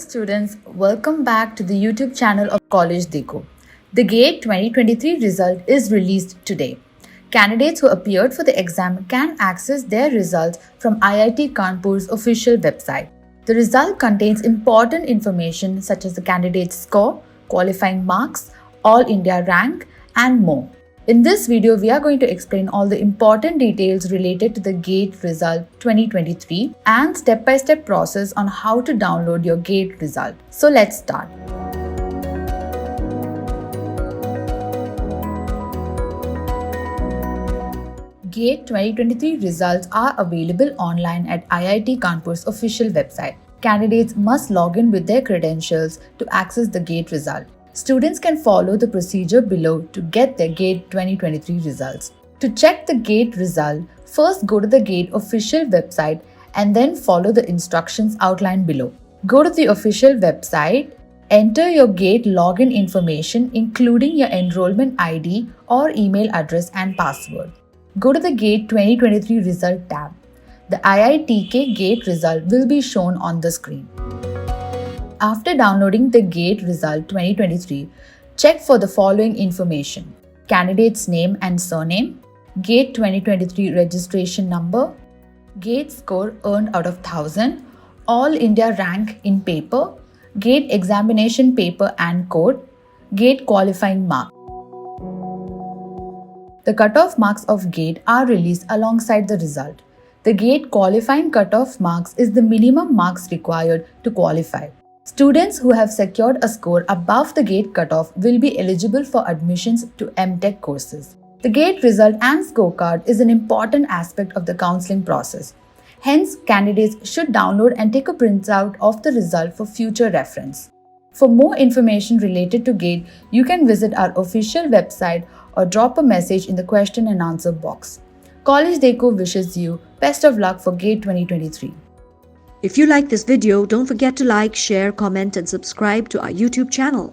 students, welcome back to the YouTube channel of CollegeDekho. The GATE 2023 result is released today. Candidates who appeared for the exam can access their results from IIT Kanpur's official website. The result contains important information such as the candidate's score, qualifying marks, all India rank, and more. In this video, we are going to explain all the important details related to the GATE result 2023 and step-by-step process on how to download your GATE result. So let's start. GATE 2023 results are available online at IIT Kanpur's official website. Candidates must log in with their credentials to access the GATE result. Students can follow the procedure below to get their GATE 2023 results. To check the GATE result, first go to the GATE official website and then follow the instructions outlined below. Go to the official website, enter your GATE login information including your enrollment ID or email address and password. Go to the GATE 2023 result tab. The IITK GATE result will be shown on the screen. After downloading the GATE result 2023, check for the following information: candidate's name and surname, GATE 2023 registration number, GATE score earned out of 1000, all India rank in paper, GATE examination paper and code, GATE qualifying mark. The cutoff marks of GATE are released alongside the result. The GATE qualifying cutoff marks is the minimum marks required to qualify. Students who have secured a score above the GATE cutoff will be eligible for admissions to MTech courses. The GATE result and scorecard is an important aspect of the counseling process. Hence, candidates should download and take a printout of the result for future reference. For more information related to GATE, you can visit our official website or drop a message in the question and answer box. CollegeDekho wishes you best of luck for GATE 2023. If you like this video, don't forget to like, share, comment and subscribe to our YouTube channel.